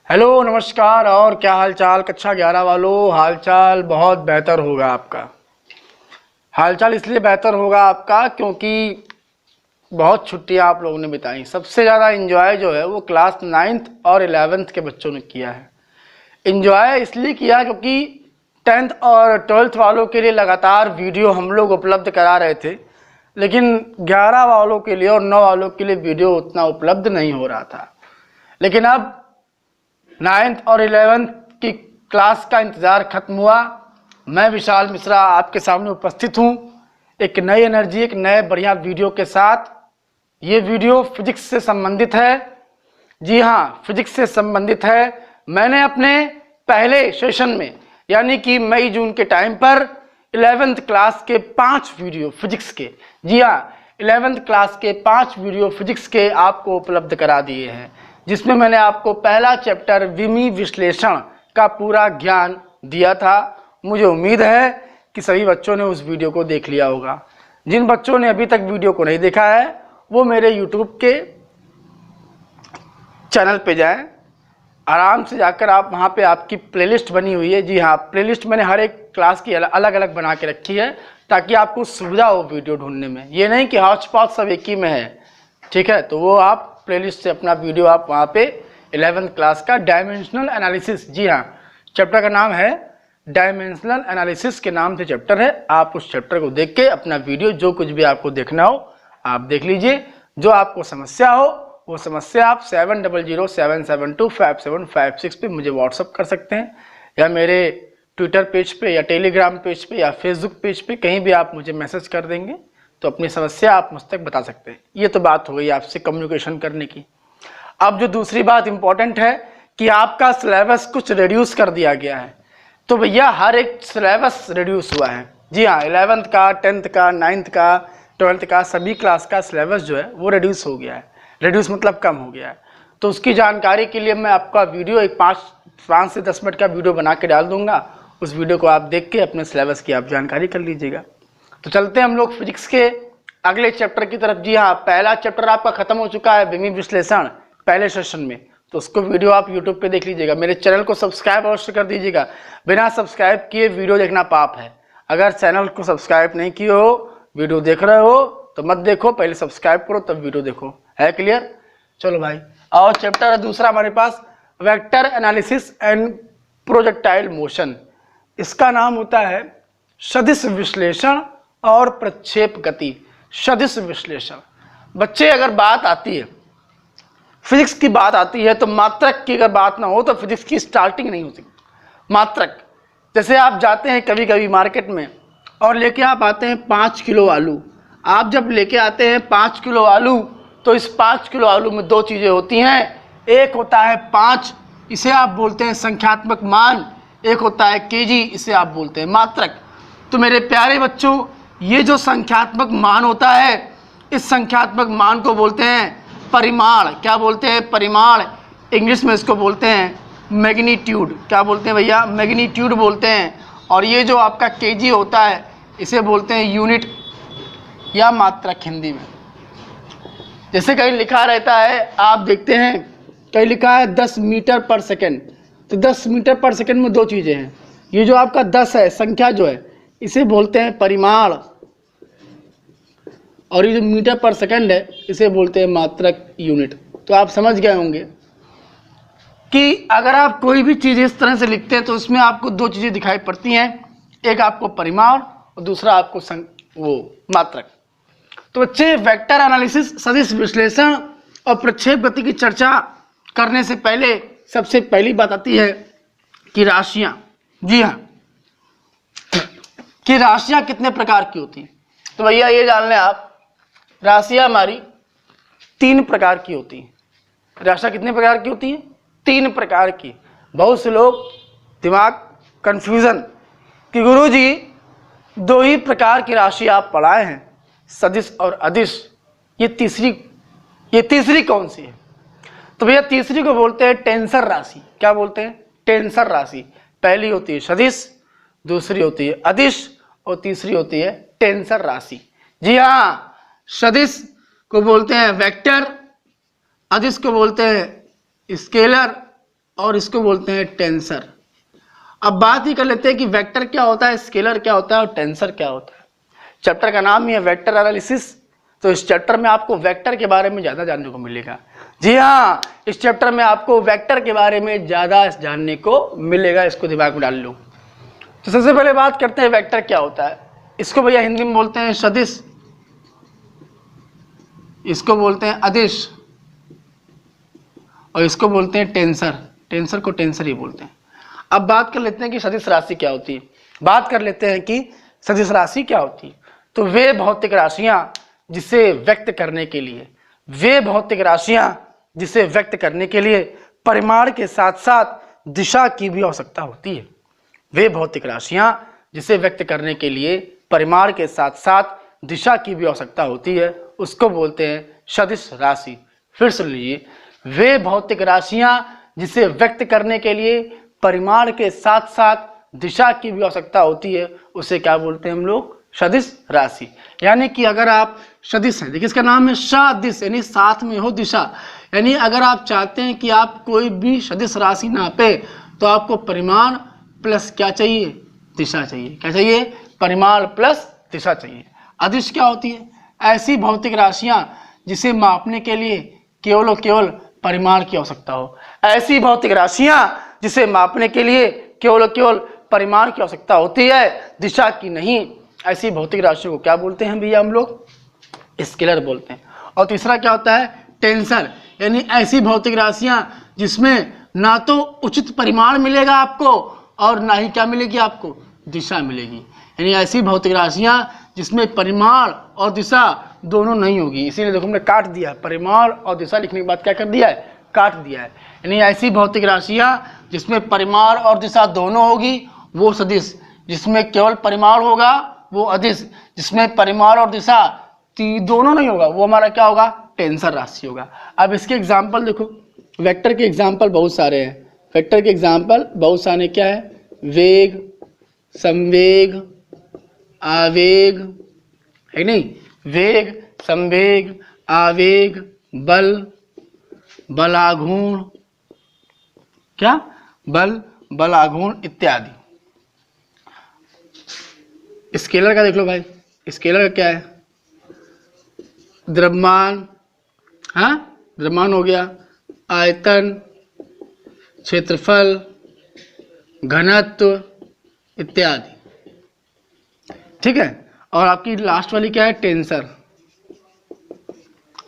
Hello नमस्कार। और क्या हाल चाल कक्षा 11 वालों? हाल चाल बहुत बेहतर होगा आपका। हाल चाल इसलिए बेहतर होगा आपका क्योंकि बहुत छुट्टियां आप लोगों ने बिताई। सबसे ज़्यादा एंजॉय जो है वो क्लास 9th और 11th के बच्चों ने किया है। एंजॉय इसलिए किया क्योंकि 10th और 12th वालों के लिए लगातार वीडियो हम लोग उपलब्ध करा रहे थे, लेकिन 11 वालों के लिए और 9 वालों के लिए वीडियो उतना उपलब्ध नहीं हो रहा था। लेकिन अब 9th और 11th की क्लास का इंतज़ार खत्म हुआ। मैं विशाल मिश्रा आपके सामने उपस्थित हूँ एक नई एनर्जी, एक नए बढ़िया वीडियो के साथ। ये वीडियो फिजिक्स से संबंधित है। जी हाँ, फिजिक्स से संबंधित है। मैंने अपने पहले सेशन में यानी कि मई जून के टाइम पर 11th क्लास के 5 वीडियो फिजिक्स के, जी हाँ 11th क्लास के 5 वीडियो फिजिक्स के आपको उपलब्ध करा दिए हैं, जिसमें मैंने आपको पहला चैप्टर विमी विश्लेषण का पूरा ज्ञान दिया था। मुझे उम्मीद है कि सभी बच्चों ने उस वीडियो को देख लिया होगा। जिन बच्चों ने अभी तक वीडियो को नहीं देखा है वो मेरे यूट्यूब के चैनल पे जाएं, आराम से जाकर आप वहाँ पे आपकी प्लेलिस्ट बनी हुई है। जी हाँ, प्लेलिस्ट मैंने हर एक क्लास की अलग अलग बना के रखी है ताकि आपको सुविधा हो वीडियो ढूंढने में। ये नहीं कि हॉच पॉच सब एक ही में है, ठीक है? तो वो आप प्लेलिस्ट से अपना वीडियो आप वहाँ पे 11th क्लास का डायमेंशनल एनालिसिस, जी हाँ चैप्टर का नाम है डायमेंशनल एनालिसिस के नाम से चैप्टर है। आप उस चैप्टर को देख के अपना वीडियो जो कुछ भी आपको देखना हो आप देख लीजिए। जो आपको समस्या हो वो समस्या आप 7007725756 पे मुझे व्हाट्सअप कर सकते हैं, या मेरे ट्विटर पेज पे या टेलीग्राम पेज पे या फेसबुक पेज पे कहीं भी आप मुझे मैसेज कर देंगे तो अपनी समस्या आप मुझ तक बता सकते हैं। ये तो बात हो गई आपसे कम्युनिकेशन करने की। अब जो दूसरी बात इंपॉर्टेंट है कि आपका सिलेबस कुछ रिड्यूस कर दिया गया है। तो भैया हर एक सिलेबस रिड्यूस हुआ है। जी हाँ, 11th का, 10th का, 9th का, 12th का सभी क्लास का सिलेबस जो है वो रिड्यूस हो गया है। रिड्यूस मतलब कम हो गया है। तो उसकी जानकारी के लिए मैं आपका वीडियो एक 5 से 10 मिनट का वीडियो बना के डाल दूंगा। उस वीडियो को आप देख के अपने सिलेबस की आप जानकारी कर लीजिएगा। तो चलते हैं हम लोग फिजिक्स के अगले चैप्टर की तरफ। जी हाँ, पहला चैप्टर आपका खत्म हो चुका है विमी विश्लेषण पहले सेशन में, तो उसको वीडियो आप यूट्यूब पे देख लीजिएगा। मेरे चैनल को सब्सक्राइब अवश्य कर दीजिएगा। बिना सब्सक्राइब किए वीडियो देखना पाप है। अगर चैनल को सब्सक्राइब नहीं किए हो, वीडियो देख रहे हो तो मत देखो, पहले सब्सक्राइब करो तब वीडियो देखो। है क्लियर? चलो भाई, और चैप्टर है दूसरा हमारे पास vector analysis and projectile motion. इसका नाम होता है सदिश विश्लेषण और प्रक्षेप गति। सदिश विश्लेषण बच्चे, अगर बात आती है फिजिक्स की बात आती है तो मात्रक की अगर बात ना हो तो फिजिक्स की स्टार्टिंग नहीं हो सकती। मात्रक, जैसे आप जाते हैं कभी कभी मार्केट में और लेके आप आते हैं 5 किलो आलू। आप जब लेके आते हैं 5 किलो आलू तो इस 5 किलो आलू में 2 चीज़ें होती हैं। एक होता है 5, इसे आप बोलते हैं संख्यात्मक मान। एक होता है केजी, इसे आप बोलते हैं मात्रक। तो मेरे प्यारे बच्चों, ये जो संख्यात्मक मान होता है इस संख्यात्मक मान को बोलते हैं परिमाण। क्या बोलते हैं? परिमाण। इंग्लिश में इसको बोलते हैं मैग्नीट्यूड। क्या बोलते हैं भैया? मैग्नीट्यूड बोलते हैं। और ये जो आपका केजी होता है इसे बोलते हैं यूनिट या मात्रक हिंदी में। जैसे कहीं लिखा रहता है, आप देखते हैं कहीं लिखा है 10 मीटर पर सेकेंड, तो 10 मीटर पर सेकेंड में 2 चीज़ें हैं। ये जो आपका 10 है संख्या जो है इसे बोलते हैं परिमाण, और ये जो मीटर पर सेकेंड है इसे बोलते हैं मात्रक यूनिट। तो आप समझ गए होंगे कि अगर आप कोई भी चीज़ इस तरह से लिखते हैं तो इसमें आपको 2 चीज़ें दिखाई पड़ती हैं, एक आपको परिमाण और दूसरा आपको मात्रक। तो बच्चे, वेक्टर एनालिसिस, सदिश विश्लेषण और प्रक्षेप गति की चर्चा करने से पहले सबसे पहली बात आती है कि राशियां। जी हाँ, कि राशियां कितने प्रकार की होती हैं। तो भैया ये जान लें आप, राशियां हमारी 3 प्रकार की होती हैं। राशियां कितने प्रकार की होती हैं? 3 प्रकार की। बहुत से लोग दिमाग कंफ्यूजन कि गुरुजी 2 ही प्रकार की राशि आप पढ़ाए हैं, सदिश और अदिश, ये तीसरी कौन सी है? तो भैया तीसरी को बोलते हैं टेंसर राशि। क्या बोलते हैं? टेंसर राशि। पहली होती है सदिश, दूसरी होती है अदिश और तीसरी होती है टेंसर राशि। जी हाँ, सदिश को बोलते हैं वेक्टर, अदिश को बोलते हैं स्केलर और इसको बोलते हैं टेंसर। अब बात ही कर लेते हैं कि वेक्टर क्या होता है, स्केलर क्या होता है और टेंसर क्या होता है। चैप्टर का नाम ही है वेक्टर एनालिसिस, तो इस चैप्टर में आपको वेक्टर के बारे में ज़्यादा जानने को मिलेगा। जी हाँ, इस चैप्टर में आपको वेक्टर के बारे में ज़्यादा जानने को मिलेगा, इसको दिमाग में डाल लो। तो सबसे पहले बात करते हैं वेक्टर क्या होता है। इसको भैया हिंदी में बोलते हैं सदिश, इसको बोलते हैं अदिश, और इसको बोलते हैं टेंसर। टेंसर को टेंसर ही बोलते हैं। अब बात कर लेते हैं कि सदिश राशि क्या होती है। बात कर लेते हैं कि सदिश राशि क्या होती है। तो वे भौतिक राशियां जिसे व्यक्त करने के लिए, वे भौतिक राशियां जिसे व्यक्त करने के लिए परिमाण के साथ साथ दिशा की भी आवश्यकता होती है। वे भौतिक राशियां जिसे व्यक्त करने के लिए परिमाण के साथ साथ दिशा की भी आवश्यकता होती है, उसको बोलते हैं सदिश राशि। फिर सुन लीजिए, वे भौतिक राशियां जिसे व्यक्त करने के लिए परिमाण के साथ साथ दिशा की भी आवश्यकता होती है, उसे क्या बोलते हैं हम लोग, सदिश राशि। यानी कि अगर आप सदिश हैं, देखिए इसका नाम है सदिश, यानी साथ में हो दिशा। यानी अगर आप चाहते हैं कि आप कोई भी सदिश राशि नापे तो आपको परिमाण प्लस क्या चाहिए, दिशा चाहिए। क्या चाहिए, परिमाण प्लस दिशा चाहिए। अदिश क्या होती है, ऐसी भौतिक राशियां जिसे मापने के लिए केवल और केवल परिमाण की आवश्यकता हो। ऐसी भौतिक राशियां जिसे मापने के लिए केवल और केवल परिमाण की आवश्यकता होती है, दिशा की नहीं। ऐसी भौतिक राशियों को क्या बोलते हैं भैया हम लोग, स्केलर बोलते हैं। और तीसरा क्या होता है, टेंसर, यानी ऐसी भौतिक राशियां जिसमें ना तो उचित परिमाण मिलेगा आपको और ना ही क्या मिलेगी आपको, दिशा मिलेगी। यानी ऐसी भौतिक राशियां जिसमें परिमाण और दिशा दोनों नहीं होगी। इसीलिए देखो हमने काट दिया, परिमाण और दिशा लिखने के बाद क्या कर दिया है, काट दिया है। यानी ऐसी भौतिक राशियां जिसमें परिमाण और दिशा दोनों होगी वो सदिश, जिसमें केवल परिमाण होगा वो अदिश, जिसमें परिमाण और दिशा दोनों नहीं होगा वो हमारा क्या होगा, टेंसर राशि होगा। अब इसके एग्जाम्पल देखो, वेक्टर के एग्जाम्पल बहुत सारे हैं। वेक्टर के एग्जाम्पल बहुत सारे क्या है, वेग, संवेग, आवेग, है नहीं, वेग, संवेग, आवेग, बल, बलाघूर्ण, क्या, बल, बलाघूर्ण इत्यादि। स्केलर का देख लो भाई, स्केलर का क्या है, द्रव्यमान, हाँ द्रव्यमान हो गया, आयतन, क्षेत्रफल, घनत्व इत्यादि, ठीक है। और आपकी लास्ट वाली क्या है, टेंसर,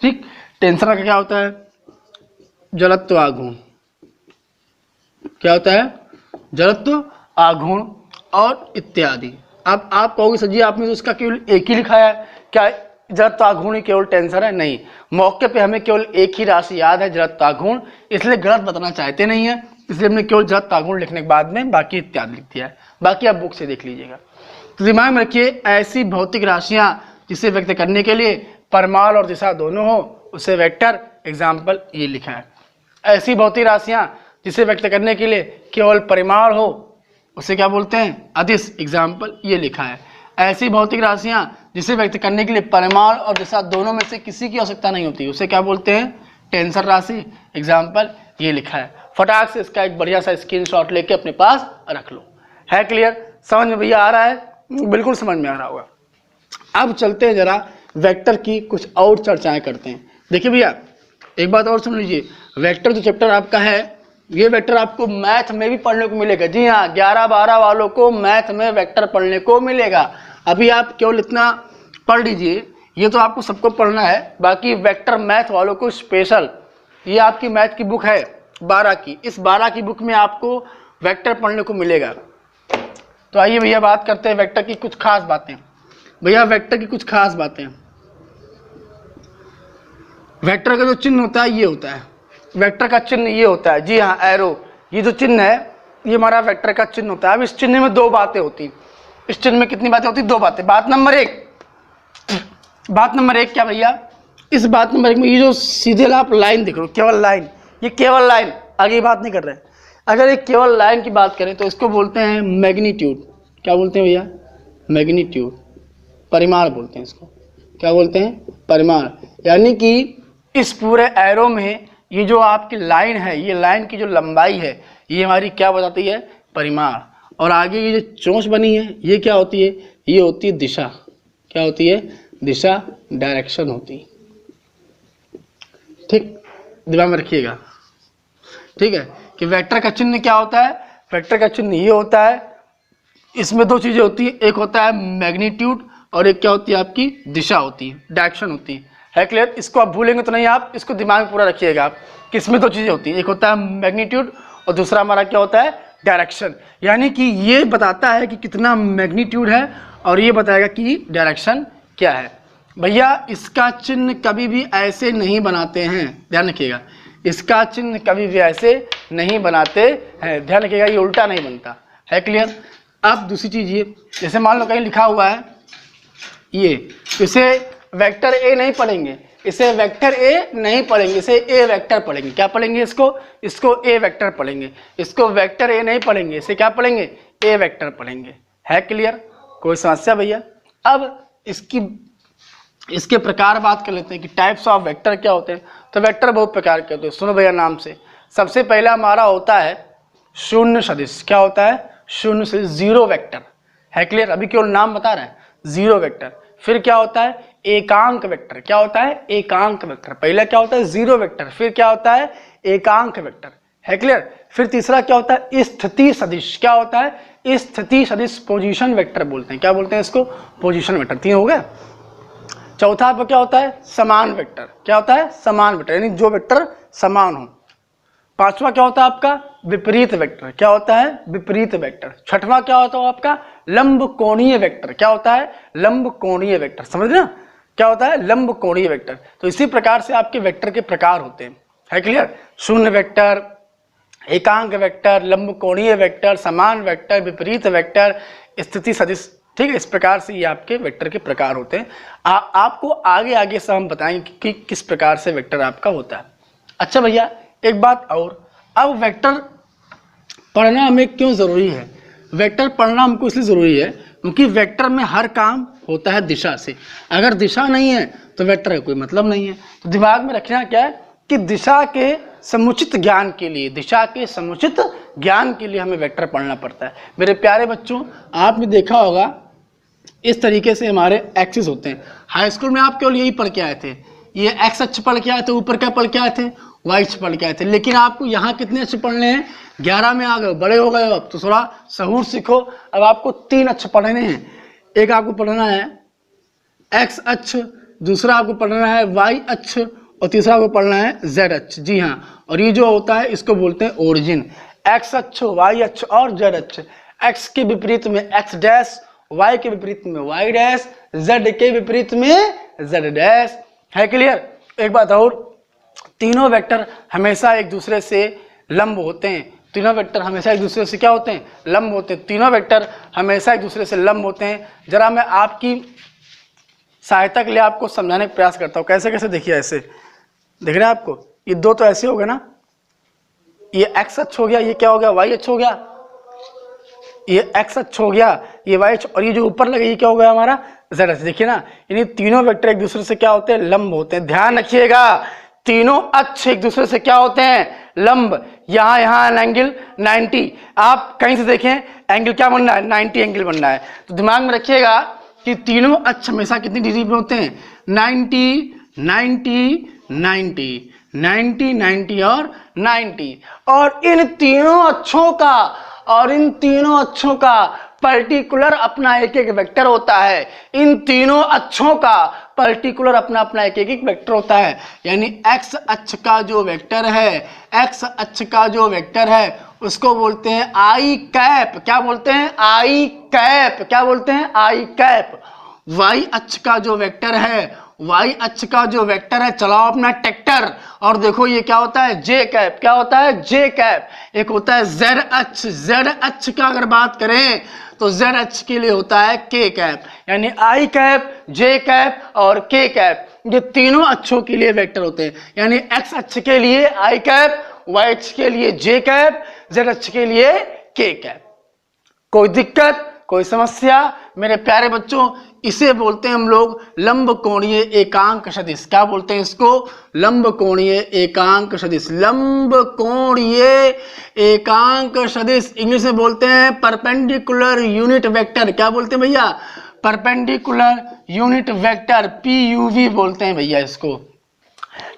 ठीक। टेंसर का क्या होता है, जड़त्व आघूर्ण, क्या होता है, जड़त्व आघूर्ण और इत्यादि। अब आप कहोगे सर जी आपने तो उसका केवल एक ही लिखा है, क्या जड़त्व आघूर्ण ही केवल टेंसर है, नहीं। मौके पे हमें केवल एक ही राशि याद है, जड़त्व आघूर्ण, इसलिए गलत बताना चाहते नहीं है, इसलिए हमने केवल जड़त्व आघूर्ण लिखने के बाद में बाकी इत्यादि लिख दिया है। बाकी आप बुक से देख लीजिएगा। तो दिमाग में रखिए, ऐसी भौतिक राशियां जिसे व्यक्त करने के लिए परिमाण और दिशा दोनों हो उसे वेक्टर, एग्जाम्पल ये लिखा है। ऐसी भौतिक राशियां जिसे व्यक्त करने के लिए केवल परिमाण हो उसे क्या बोलते हैं, अदिश, एग्जाम्पल ये लिखा है। ऐसी भौतिक राशियां जिसे व्यक्त करने के लिए परिमाण और दिशा दोनों में से किसी की आवश्यकता नहीं होती उसे क्या बोलते हैं, टेंसर राशि, एग्जाम्पल ये लिखा है। फटाक से इसका एक बढ़िया सा स्क्रीनशॉट लेके अपने पास रख लो। है क्लियर, समझ में भैया आ रहा है, बिल्कुल समझ में आ रहा होगा। अब चलते हैं जरा वेक्टर की कुछ और चर्चाएं करते हैं। देखिए भैया एक बात और सुन लीजिए, वेक्टर जो चैप्टर आपका है ये वेक्टर आपको मैथ में भी पढ़ने को मिलेगा। जी हाँ, 11-12 वालों को मैथ में वेक्टर पढ़ने को मिलेगा। अभी आप केवल इतना पढ़ लीजिए, ये तो आपको सबको पढ़ना है, बाकी वेक्टर मैथ वालों को स्पेशल, ये आपकी मैथ की बुक है 12 की, इस 12 की बुक में आपको वेक्टर पढ़ने को मिलेगा। तो आइए भैया बात करते हैं वेक्टर की कुछ खास बातें। भैया वेक्टर की कुछ खास बातें, वेक्टर का जो चिन्ह होता है ये होता है, वेक्टर का चिन्ह ये होता है। जी हाँ, एरो, ये जो चिन्ह है ये हमारा वेक्टर का चिन्ह होता है। अब इस चिन्ह में दो बातें होती हैं। इस चिन्ह में कितनी बातें होती हैं, दो बातें। बात नंबर एक क्या भैया, इस बात नंबर एक में ये जो सीधे आप लाइन देख रहे हो, केवल लाइन, ये केवल लाइन, आगे बात नहीं कर रहे हैं। अगर एक केवल लाइन की बात करें तो इसको बोलते हैं मैग्नीट्यूड। क्या बोलते हैं भैया, मैग्नीट्यूड, परिमाण बोलते हैं इसको। क्या बोलते हैं, परिमाण। यानी कि इस पूरे एरो में ये जो आपकी लाइन है, ये लाइन की जो लंबाई है, ये हमारी क्या बताती है, परिमाण। और आगे ये जो चोंच बनी है, ये क्या होती है, ये होती है दिशा। क्या होती है, दिशा, डायरेक्शन होती है। ठीक, दिमाग में रखिएगा। ठीक है, कि वेक्टर का चिन्ह क्या होता है, वेक्टर का चिन्ह ये होता है, इसमें दो चीजें होती है, एक होता है मैग्नीट्यूड और एक क्या होती है आपकी दिशा होती है, डायरेक्शन होती है क्लियर। इसको आप भूलेंगे तो नहीं, आप इसको दिमाग में पूरा रखिएगा आप, कि इसमें दो चीजें होती हैं, एक होता है मैग्नीट्यूड और दूसरा हमारा क्या होता है, डायरेक्शन। यानी कि ये बताता है कि कितना मैग्नीट्यूड है और ये बताएगा कि डायरेक्शन क्या है। भैया इसका चिन्ह कभी भी ऐसे नहीं बनाते हैं, ध्यान रखिएगा, इसका चिन्ह कभी भी ऐसे नहीं बनाते हैं, ध्यान रखिएगा, ये उल्टा नहीं बनता है। क्लियर। अब दूसरी चीज ये, जैसे मान लो कहीं लिखा हुआ है ये, इसे वेक्टर ए नहीं पढ़ेंगे, इसे वेक्टर ए नहीं पढ़ेंगे, इसे ए वेक्टर पढ़ेंगे। क्या पढ़ेंगे इसको ए वेक्टर पढ़ेंगे। इसको वेक्टर ए नहीं पढ़ेंगे, इसे क्या पढ़ेंगे, ए वेक्टर पढ़ेंगे। है क्लियर, कोई समस्या भैया। अब इसके प्रकार बात कर लेते हैं कि टाइप्स ऑफ वेक्टर क्या होते हैं। तो वेक्टर बहुत प्रकार के होते हैं, सुनो भैया नाम से। सबसे पहला हमारा होता है शून्य सदिश। क्या होता है, शून्य सदिश, जीरो वेक्टर। है क्लियर, अभी केवल नाम बता रहे हैं, जीरो वेक्टर। फिर क्या होता है, एकांक वेक्टर। क्या होता है, एकांक वेक्टर। पहला क्या होता है, जीरो वेक्टर, फिर क्या होता है, एकांक वेक्टर। है क्लियर। फिर तीसरा क्या होता है, स्थिति सदिश। क्या होता है, स्थिति सदिश, पोजीशन वेक्टर बोलते हैं। क्या बोलते हैं इसको, पोजीशन वेक्टर। तीन हो गया। चौथा आपका क्या होता है, समान वेक्टर। क्या होता है, समान वेक्टर, यानी जो वेक्टर समान हो। पांचवा क्या होता है आपका, विपरीत वेक्टर। क्या होता है, विपरीत वेक्टर। छठवां क्या होता है आपका, लंब कोणीय वेक्टर। क्या होता है, लंब कोणीय वेक्टर। समझ ना, क्या होता है, लंब कोणीय वेक्टर। तो इसी प्रकार से आपके वेक्टर के प्रकार होते हैं। है क्लियर, शून्य वेक्टर, एकांक वेक्टर, लंब कोणीय वेक्टर, समान वेक्टर, विपरीत वेक्टर, स्थिति सदिश। ठीक है, इस प्रकार से ये आपके वेक्टर के प्रकार होते हैं। आपको आगे आगे से हम बताएंगे कि किस प्रकार से वेक्टर आपका होता है। अच्छा भैया एक बात और, अब वेक्टर पढ़ना हमें क्यों जरूरी है। वेक्टर पढ़ना हमको इसलिए जरूरी है क्योंकि वेक्टर में हर काम होता है दिशा से। अगर दिशा नहीं है तो वेक्टर का कोई मतलब नहीं है। तो दिमाग में रखना क्या है कि दिशा के समुचित ज्ञान के लिए, दिशा के समुचित ज्ञान के लिए हमें वेक्टर पढ़ना पड़ता है। मेरे प्यारे बच्चों, आपने देखा होगा इस तरीके से हमारे एक्सिस होते हैं। हाई स्कूल में आप केवल यही पढ़ के आए थे, ये एक्स अक्ष पढ़ के आए थे, ऊपर क्या पढ़ के आए थे, वाई अक्ष पढ़ के आए थे। लेकिन आपको यहाँ कितने अक्ष पढ़ने हैं, 11 में आ गए, बड़े हो गए, अब तो थोड़ा सहूर सीखो। अब आपको 3 अक्ष पढ़ने हैं। एक आपको पढ़ना है एक्स अक्ष, दूसरा आपको पढ़ना है वाई अक्ष और तीसरा आपको पढ़ना है जेड अक्ष। जी हाँ, और ये जो होता है इसको बोलते हैं ओरिजिन। एक्स अक्ष, वाई अक्ष और जेड अक्ष। एक्स के विपरीत में एक्स डैश, वाई के विपरीत में वाई डैश, जेड के विपरीत में जेड डैश। है क्लियर। एक बात और, तीनों वेक्टर हमेशा एक दूसरे से लंब होते हैं। तीनों वेक्टर हमेशा एक दूसरे से क्या होते हैं, लंब होते हैं। तीनों वेक्टर हमेशा एक दूसरे से लंब होते हैं। जरा मैं आपकी सहायता के लिए आपको समझाने का प्रयास करता हूँ। कैसे कैसे, देखिए ऐसे दिख रहा है आपको, ये दो तो ऐसे हो गए ना, ये एक्स अक्ष हो गया, ये क्या हो गया, वाई अक्ष हो गया, ये एक्स अक्ष हो गया, ये वाई अक्ष, और ये जो ऊपर लगे ये क्या हो गया हमारा, जेड अक्ष। देखिए ना, यानी तीनों वेक्टर एक दूसरे से क्या होते हैं, लंब होते हैं। ध्यान रखिएगा, तीनों अक्ष एक दूसरे से क्या होते हैं, लंब। यहाँ एंगल 90, आप कहीं से देखें एंगल क्या बनना है, 90 एंगल बनना है। तो दिमाग में रखिएगा कि तीनों अक्ष हमेशा कितनी डिग्री पे होते हैं, 90, 90, 90, 90, 90 और 90। और इन तीनों अक्षों का पर्टिकुलर अपना एक एक वेक्टर होता है। इन तीनों अक्षों का पर्टिकुलर अपना अपना एक एक वेक्टर होता है। यानी एक्स अक्ष का जो वेक्टर है, एक्स अक्ष का जो वेक्टर है उसको बोलते हैं आई कैप। क्या बोलते हैं, आई कैप। क्या बोलते हैं, आई कैप। वाई अक्ष का जो वेक्टर है, वाई अक्ष का जो वेक्टर है, चलाओ अपना ट्रैक्टर और देखो ये क्या होता है, जे कैप। क्या होता है, जे कैप। एक होता है जेड अक्ष। जेड अक्ष का अगर बात करें तो जेड अक्ष के लिए होता है के कैप। यानी आई कैप, जे कैप और के कैप, ये तीनों अक्षों के लिए वेक्टर होते हैं। यानी एक्स अक्ष के लिए आई कैप, वाई अक्ष के लिए जे कैप, जेड अक्ष के लिए के कैप। कोई दिक्कत, कोई समस्या मेरे प्यारे बच्चों, इसे बोलते हैं हम लोग लंब कोणीय एकांक सदिश। क्या बोलते हैं इसको? लंब कोणीय एकांक सदिश। लंब कोणीय एकांक सदिश इंग्लिश में बोलते हैं परपेंडिकुलर यूनिट वेक्टर। क्या बोलते हैं भैया? परपेंडिकुलर यूनिट वेक्टर, PUV बोलते हैं भैया इसको।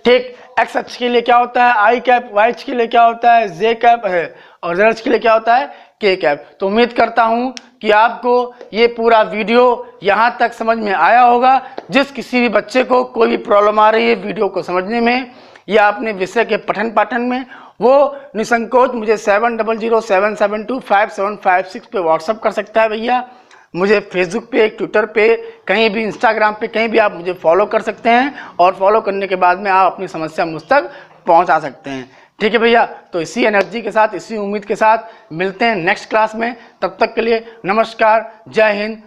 ठीक, एक्स अक्ष के लिए क्या होता है? आई कैप, वाई अक्ष के लिए क्या होता है? जे कैप है, और जेड अक्ष के लिए क्या होता है? के कैप। तो उम्मीद करता हूं कि आपको ये पूरा वीडियो यहां तक समझ में आया होगा। जिस किसी भी बच्चे को कोई भी प्रॉब्लम आ रही है वीडियो को समझने में या अपने विषय के पठन पाठन में, वो निसंकोच मुझे 7007725756 पे व्हाट्सअप कर सकता है भैया। मुझे फेसबुक पे, ट्विटर पे, कहीं भी, इंस्टाग्राम पे, कहीं भी आप मुझे फॉलो कर सकते हैं, और फॉलो करने के बाद में आप अपनी समस्या मुझ तक पहुंचा सकते हैं। ठीक है भैया, तो इसी एनर्जी के साथ, इसी उम्मीद के साथ मिलते हैं नेक्स्ट क्लास में। तब तक के लिए नमस्कार, जय हिंद।